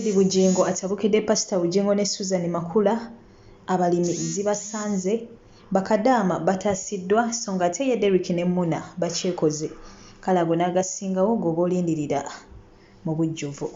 Teddy Bugingo atabukidde Pastor Bugingo ne Susan Makula abalimi zibasanze bakadaama batasiddwa songa ate ye Derrick ne Muna bakyekoze kalago n'agasingawo goba olindirira mu bujjuvu.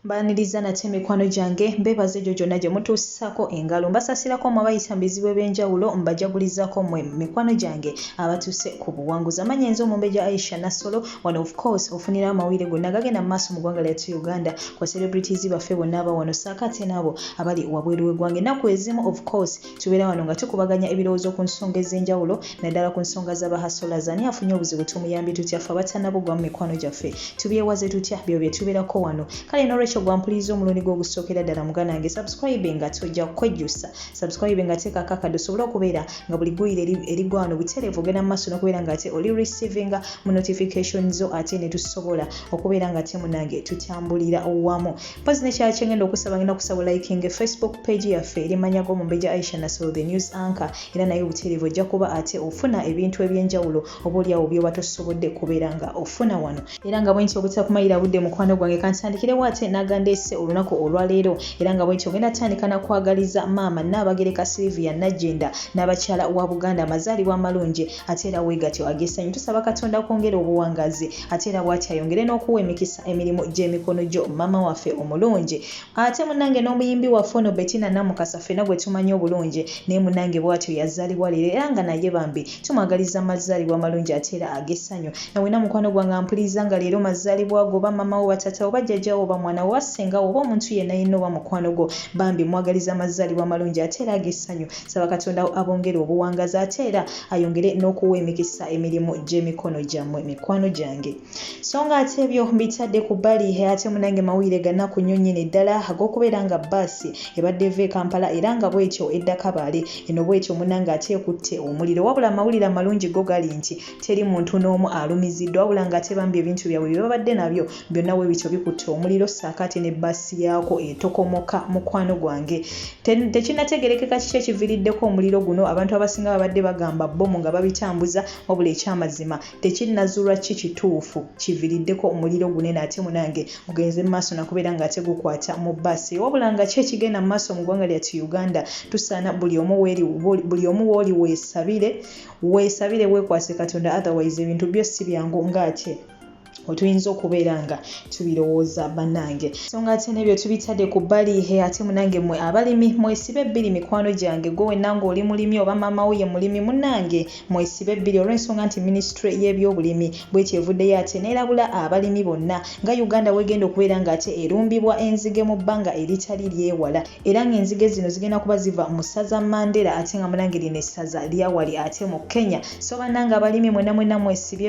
Baniriza nate mikwano gyange mbebaze gyo gyonna gye mutuusako engalo mbasasirako mwabayita mu bizibu eby'enjawulo mbajagulizako mmwe mikwano gyange abatuuse ku buwanguzi. Amanyi nze Omumbeja Aisha Nassolo wano of course ofunira amawulire gonna gagenda mu maaso mu ggwanga lyattu Uganda kwa celebrities baffe bonna aba wano saako ate nabo abali wabweru w'eggwanga. Ennaku ezimu of course tubeera wano nga tukubaganya ebirowoozo ku nsonga ez'enjawulo naddala ku nsonga z'abahasolas. Ani afunye obuzibu tumuyambi tutya ffe abatanabugwa mu mikwano gyaffe tubyewaze tutya byo bye tubeerako wano. Kale n'olwekyo gwampuliriza omulundi gw'ogusookera ddala mugana wange subscribe nga tojja kwejjusa subscribe nga teekako akado osobole okubeera nga buli ggwire erigwa wano butereevu ogenda mu maaso n'okubeera nga ate oli receivinga mu notification zo ate ne tusobola okubeera nga ate munange tutambulira wamu. Mpozi nekyala kyengenda okusaba ngenda kusaba liking Facebook page yaffe erimanyako Omumbeja Aisha Nassolo the news anchor era naye obutereevu ojja kuba ate ofuna ebintu eby'enjawulo obaoliawo by'oba tosobodde kubeera nga ofuna wano era nga bwentyo obutakumayira budde mukwano gwange kansandikirewo ate nagandese olunaku olwaleero era nga bwentyo ogenda tandika nakwagaliza maama Nnaabagereka Sylvia Najjenda n'abakyala wa Buganda amazaalibwa amalungi ate era weegatyo agesanyu. Tusaba Katonda kwongera obuwangazi ate era bw'ati ayongere n'okuwa emikisa emirimu gy'emikono gyo maama waffe omulungi ate munange n'omuyimbi waffe ono Bettina Namukasa ffenna gwe tumanyi obulungi naye munange bw'atyo yazaalibwa leero era nga naye bambi tumwagaliza amazaalibwa amalungi ate era agesanyu. Nawena mukwano gwange ampuliriza nga leero mazaalibwa go oba maama wo batata oba jjajjawo oba mwana wo wassenga oba omuntu yenna yenna oba mukwano gwo bambi mwagaliza amazaalibwa amalungi ate era agesanyu. Saba Katonda abongere obuwangazi ate era ayongere n'okuwa emikisa emirimu gy'emikono gyammwe mikwano gyange. So nga ate ebyo mbitadde ku bbali ate munange mawulire gannaku nnyo nnyini ddala ag'okubeera nga bbaasi ebadde eva e Kampala era nga bw'etyo edda Kabale eno bw'etyo munange ate ekutte omuliro wabula amawulire amalungi go gali nti teri muntu n'omu alumiziddwa wabula nga ate bambi ebintu byabwe bye babadde nabyo byonna bwe bityo bikutte omuliro saako ate ne bbaasi yaako etokomoka mukwano gwange. Tekinategerekeka kiki ekiviiriddeko omuliro guno abantu abasinga babadde bagamba bbomu nga babitambuza wabula ekyamazima tekinnazuulwa ki kituufu kiviiriddeko omuliro gunene ate munange mugenze mu maaso nakubeera nga ate gukwata mu bbaasi wabula nga ki ekigenda mu maaso mu ggwanga lyattu Uganda tusaana buli omu wooli weesabire weekwase Katonda otherwise ebintu byo si byangu ng'ate otuyinza okubeera nga tubirowooza bannange. So nga ate n'ebyo tubitadde ku bbali ate munange mmwe abalimi mwesibe ebbiri mikwano gyange gwe wenna ng'oli mulimi oba maama wo ye mulimi munnange mwesibe ebbiri olw'ensonga nti minisitule y'ebyobulimi bw'etyo evuddeyo ate n'erabula abalimi bonna nga Uganda wegenda okubeera nga ate erumbibwa enzige mu bbanga eritali lyewala era ng'enzige zino zigenda kuba ziva mu ssaza Mandera ate nga munange lino essaza lyawali ate mu Kenya. So bannange abalimi mwenna mwesibe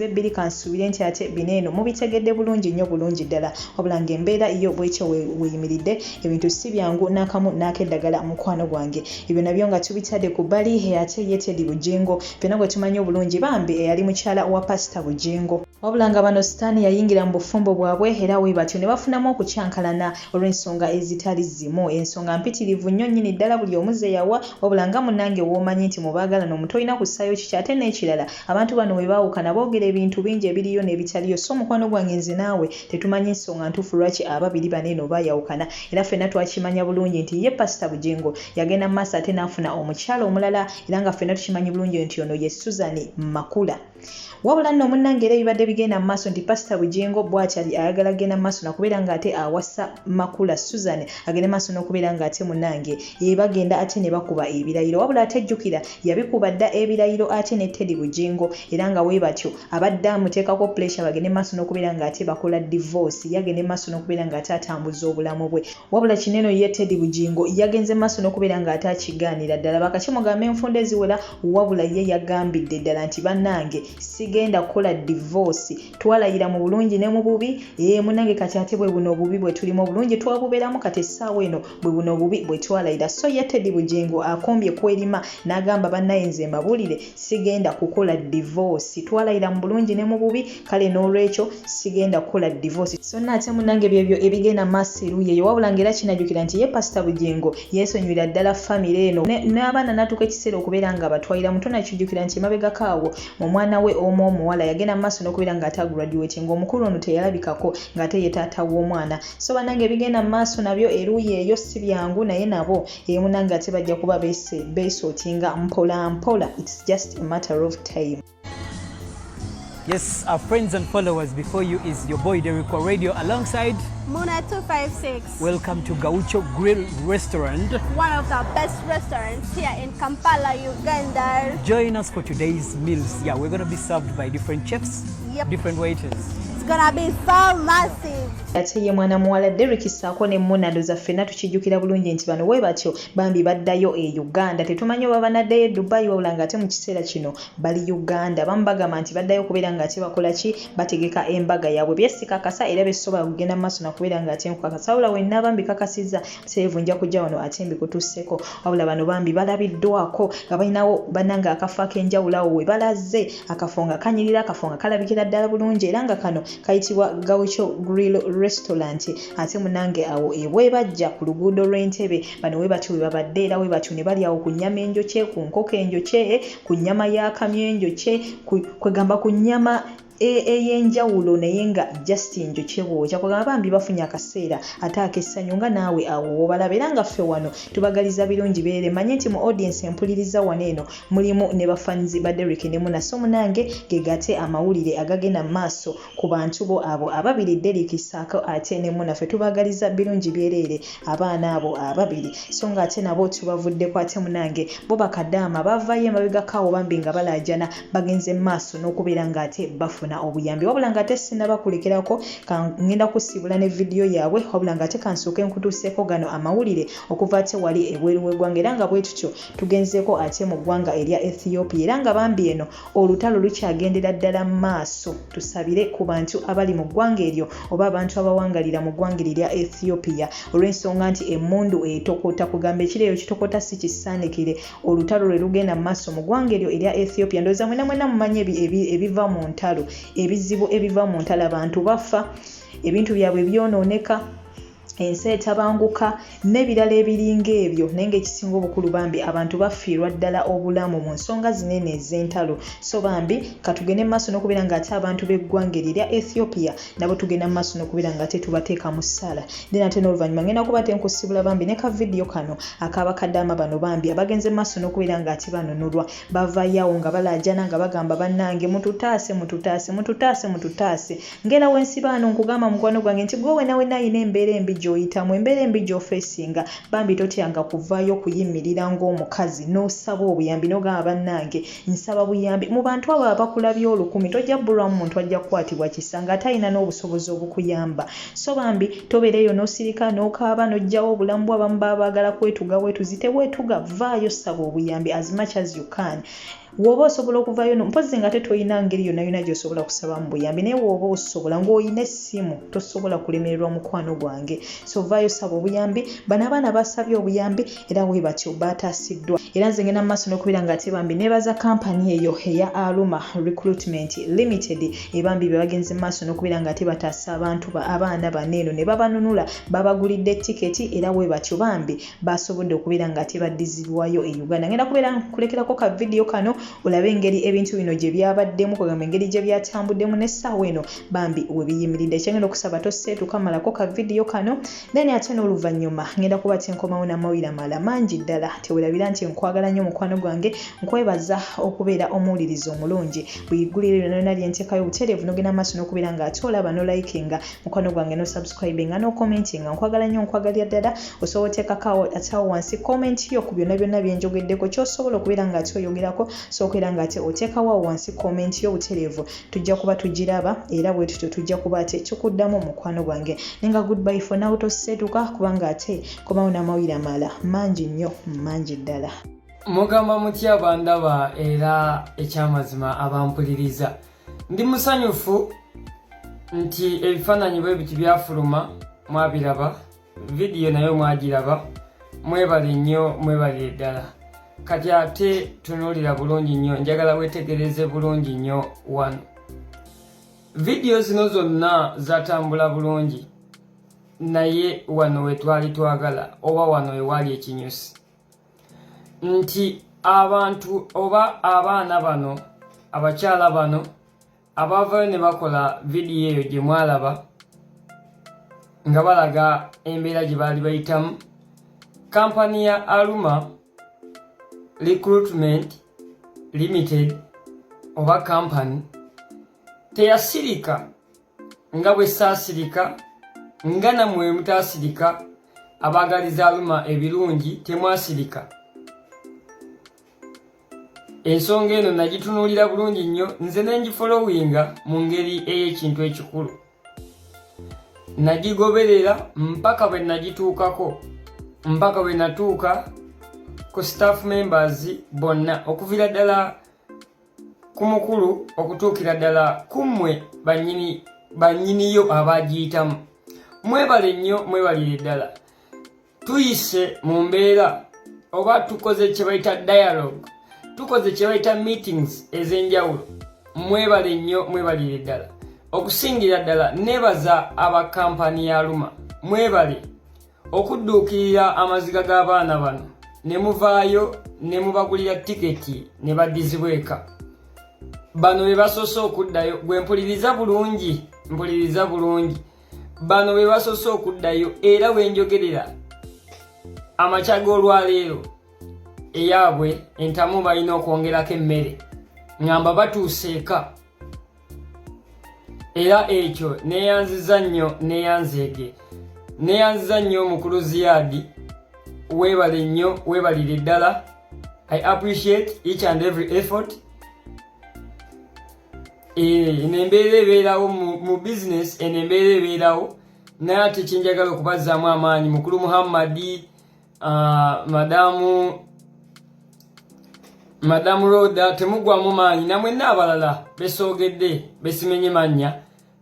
ebbiri kansuubire nti ate bineeno mubitegedde bulungi nnyo bulungi ddala wabula ng'embeera yo bw'ekyo weeyimiridde ebintu si byangu n'akamu n'akeddagala mukwano gwange. Ebyo nabyo nga tubitadde ku bbali ate ye Teddy Bugingo ffenna gwe tumanyi obulungi bambi eyali mukyala wa Pastor Bugingo wabula nga bano sitaani yayingira mu bufumbo bwabwe era we batyo ne bafunamu okukyankalana olw'ensonga ezitali zimu ensonga mpitirivu nnyo nnyini ddala buli omu ze yawa wabula nga munnange w'omanyi nti mubaagalana omuntu olina kussaayo kiki ate n'ekirala abantu bano we baawukana boogera ebintu bingi ebiriyo n'ebitaliyo so mukwano gwange nze naawe tetumanyi nsonga ntuufu lwaki ababiri baneeno baayawukana era ffenna twakimanya bulungi nti ye Pastor Bugingo yagenda mu maaso ate n'afuna omukyala omulala era nga ffenna tukimanyi bulungi nti ono ye Susan Makula. Wabula nno munnange era ebibadde bigenda mu maaso nti Pastor Bugingo bw'akyali ayagala genda mu maaso nakubeera nga ate awasa Makula Susan agende maaso n'okubeera nga ate munnange bagenda ate ne bakuba ebirayiro wabula ate jjukira yabikuba dda ebirayiro ate ne Teddy Bugingo era nga we batyo abadde amuteekako pressure bagende maaso n'okubeera nga ate bakola divorce yagende maaso n'okubeera nga ate atambuza obulamu bwe wabula kineno ye Teddy Bugingo yagenze maaso n'okubeera nga ate akigaanira ddala bakakimugambe enfunda eziwera wabula ye yagambidde ddala nti bannange sigenda kukola divorce twalayira mu bulungi ne mu bubi munange kati ate bwe buno obubi bwe tulimo bulungi twabubeeramu kati essaawa eno bwe buno obubi bwe twalayira. So ye Teddy Bugingo akombye kwerima n'agamba bannaye nze mbabuulire sigenda kukola divorce twalayira mu bulungi ne mu bubi kale n'olwekyo sigenda kukola divorce. So ate munange byebyo ebigenda maaso eruyeyo wabula ng'era kinajjukira nti ye Pastor Bugingo yeesonyiwira ddala famire eno n'abaana n'atuuka ekiseera okubeera nga batwalira mutona kijjukira nti emabegako awo mu mwana mwana we omu omuwala yagenda mu maaso n'okubeera ng'ate graduate ng'omukulu ono teyalabikako ng'ate ye taata w'omwana so bannange ebigenda mu maaso nabyo eruuyi eyo si byangu naye nabo munange ate bajja kuba beesootinga mpola mpola. It's just a matter of time. Yes, our friends and followers, before you is your boy Derico Radio alongside Muna 256. Welcome to Gaucho Grill Restaurant, one of the best restaurants here in Kampala, Uganda. Join us for today's meals. Yeah, we're going to be served by different chefs, different waiters. It's going to be so massive. Ate ye mwana muwala Derrick ssaako ne Munado zaffenna tukijjukira bulungi nti bano bwe batyo bambi baddayo e Uganda. Tetumanyi oba banaddayo e Dubai wabula ng'ate mu kiseera kino bali Uganda. Bamu bagamba nti baddayo kubeera ng'ate bakola ki bategeka embaga yaabwe. Byesikakasa era besobola kugenda mu maaso nakubeera ng'ate nkukakasa. Wabula wenna bambi kakasizza seevu nja kujja wano ate mbikutusseko. Wabula bano bambi balabiddwako nga balinawo bannanga akafo ak'enjawulo awo we balaze akafo nga kanyirira akafo nga kalabikira ddala bulungi era nga kano kayitibwa Gaucho Grill Restaurant ate munange awo ebwe bajja ku luguudo lw'Entebbe bano we batyo we babadde era we batyo ne bali awo ku nnyama enjokye ku nkoko enjokye ku nnyama y'akamyu enjokye kwegamba ku nnyama eyenjawulo naye nga Justin njoche bwokya kwagamba bambi bafunye akaseera ate akessanyu nga naawe awo obalaba era nga ffe wano tubagaliza birungi beere manye nti mu audience empuliriza wano eno mulimu ne bafanizi ba Derrick ne Muna so munange gegate amawulire agagenda maaso ku bantu bo abo ababiri Derrick Ssaako ate ne Muna ffe tubagaliza birungi byereere abaana abo ababiri so nga ate nabo tubavuddeko ate munange bo bakadaama bavayo emabega kawo bambi nga balajana bagenze maaso n'okubeera nga ate bafuna obuyambi wabula nga ate sinnabakulekerako ngenda kusibula ne video yaabwe wabula nga ate kansooke nkutuuseeko gano amawulire okuva ate wali ebweru w'eggwanga era nga bwe tutyo tugenzeeko ate mu ggwanga erya Ethiopia era nga bambi eno olutalo lukyagendera ddala mu maaso tusabire ku bantu abali mu ggwanga eryo oba abantu abawangalira mu ggwanga erya Ethiopia olw'ensonga nti emmundu etokota kugamba ekireeyo kitokota si kisaanikire olutalo lwe lugenda mu maaso mu ggwanga eryo erya Ethiopia ndowooza mwena mumanye ebiva mu ntalo ebizibu ebiva mu ntalo abantu bafa ebintu byabwe byonooneka ensi etabanguka n'ebirala ebiringa ebyo naye ng'ekisinga obukulu bambi abantu bafiirwa ddala obulamu mu nsonga zinene ez'entalo so bambi katugende mu maaso n'okubeera ng'ate abantu b'eggwanga erya Ethiopia nabo tugenda mu maaso n'okubeera ng'ate tubateeka mu ssala then ate n'oluvannyuma ngenda kuba tenkusibula bambi ne ka video kano akabakadaama bano bambi abagenze mu maaso n'okubeera ng'ate banunulwa bavayo nga balajana nga bagamba bannange mututaase ngera wensi baano nkugamba mukwano gwange nti gwe wena ayina embeera embi oyitamu embeera embi gy'ofeesinga bambi totyanga kuvaayo kuyimirira ng'omukazi n'osaba obuyambi n'ogamba bannange nsaba buyambi mu bantu abo abakulabya olukumi tojja bbulwamu muntu ajja kukwatibwa kisa nga ate alina n'obusobozi obukuyamba so bambi tobeereyo n'osirika n'okaaba n'ojjawo obulamu bw'abamu baba baagala kwetuga bwetuzi tebwetuga vaayo saba obuyambi as much as you can woba osobola okuvaayo mpozi nga tetoyina ngeri yonna gy'osobola kusaba mu buyambi naye woba osobola ng'olina essimu tosobola kulemererwa mukwano gwange so vaayo saba obuyambi bano abaana basabye obuyambi era we batyo baataasiddwa era nze ngenda mu maaso n'okubeera ng'ate bambi neebaza kampani eyo eya Aluma Recruitment Limited ebambi be bagenze mu maaso n'okubeera ng'ate bataasa abantu abaana baneeno ne babanunula babagulidde tiketi era we batyo bambi basobodde okubeera ng'ate baddizibwayo e Uganda ngenda kubeera kulekerako ka video kano olabe engeri ebintu bino gye byabaddemu kugamba engeri gye byatambuddemu n'essaawa eno bambi we biyimiridde ekyengenda okusaba tosseetuka malako ka video kano then ate n'oluvannyuma ngenda kuba tenkomawo n'amawulire amala mangi ddala tewerabira nti nkwagala nnyo mukwano gwange nkwebaza okubeera omuwuliriza omulungi buyigulire lyonna lyenteekayo butereevu n'ogenda maaso n'okubeera ng'ate olaba n'olikinga mukwano gwange n'osubscribinga n'okommentinga nkwagala nnyo nkwagalira ddala osobola oteekako atawo wansi comment yo ku byonna byenjogeddeko ky'osobola okubeera ng'ate oyogerako sookera ng'ate oteekawo wansi comment yo butereevu tujja kuba tugiraba era bwe tutyo tujja kuba ate kikuddamu mukwano gwange nenga goodbye for now toseetuka kubanga ate komawo n'amawulire amala mangi nnyo mangi ddala mugamba mutya bandaba era ekyamazima abampuliriza ndi musanyufu nti ebifaananyi bwe biti byafuluma mwabiraba vidiyo nayo mwagiraba mwebale nnyo mwebale ddala kati ate tunuulira bulungi nnyo njagala weetegereze bulungi nnyo wano vidiyo zino zonna zatambula bulungi naye wano we twali twagala oba wano ewali ekinyusi nti abantu oba abaana bano abakyala bano abavayo ne bakola vidiyo eyo gye mwalaba nga balaga embeera gye baali bayitamu. Kampani ya Aluma Recruitment Limited oba kampani teyasirika nga bwe saasirika, nga namwe mutaasirika abaagaliza Aluma ebirungi temwasirika. Ensonga eno nagitunuulira bulungi nnyo, nze ne ngifolowinga mu ngeri ey'ekintu ekikulu. Nagigoberera mpaka bwe nagituukako, mpaka bwe natuuka ku staff members bonna okuviira ddala ku mukulu okutuukira ddala ku mmwe bannyiniyo abagiyitamu. Mwebale nnyo, mwebalire ddala. Tuyise mu mbeera oba tukoze kye bayita dialogue, tukoze kye bayita meetings ez'enjawulo. Mwebale nnyo, mwebalire ddala. Okusingira ddala nebaza aba kampani ya Aluma, mwebale okudduukirira amaziga g'abaana bano ne muvaayo ne mubagulira tiketi ne baddizibwa eka. Bano be basoose okuddayo, gwe mpuliriza bulungi, mpuliriza bulungi. Bano be basoose okuddayo era bwe njogerera amakya g'olwaleero eyaabwe entamu balina okwongerako emmere ngamba batuuse eka. Era ekyo neyanziza nnyo, neyanziza nnyo omukulu Ziadi. Weebale nnyo, weebalire ddala. I appreciate each and every effort. Enembeera ebeerawo mu business, enembeera ebeerawo naye ate kyenjagala okubazzaamu amaanyi mukulu Muhammadi, madamu Roda, temugwamu maanyi namwenna abalala besoogedde besimenye mannya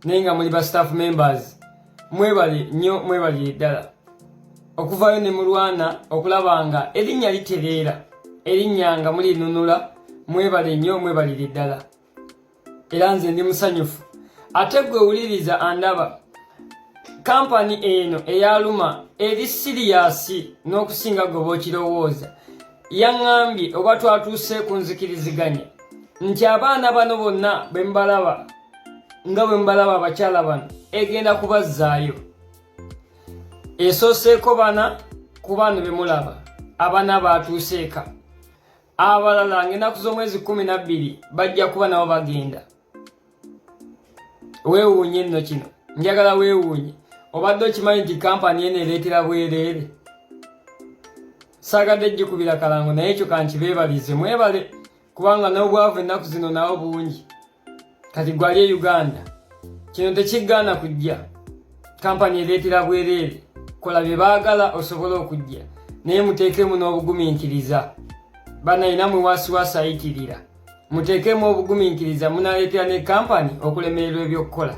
naye nga muli ba staff members. Mwebale nnyo, mwebalire ddala okuvaayo ne mulwana okulaba nga erinnya litereera, erinnya nga mulinunula. Mwebale nnyo, mwebalire ddala. Era nze ndi musanyufu. Ate gwe wuliriza andaba, kampani eno eya Aluma eri siriyasi n'okusinga gwe bw'okirowooza. Yaŋŋambye oba twatuuse ku nzikiriziganya nti abaana bano bonna bwe mbalaba nga bwe mbalaba abakyala bano egenda kubazzaayo. Esooseeko bana ku bano be mulaba, abana baatuuse eka. Abalala ng'ennaku z'omwezi 12 bajja kuba nabo bagenda. Weewuunye nno kino, njagala weewuunye. Obadde okimanyi nti kampani eno ereetera bwereere? Saagadde gikubira kalango naye ekyo kankibeebalize. Mwebale kubanga n'obwavu ennaku zino nawo bungi. Kati gwali e Uganda kino tekigaana kujja. Kampani ereetera bwereere, kola bye baagala osobole okujja naye muteekemu n'obugumiikiriza. Banayina mwe wasiwasi ayitirira, muteekemu obugumiikiriza, munaaleetera ne kampani okulemererwa ebyokukola.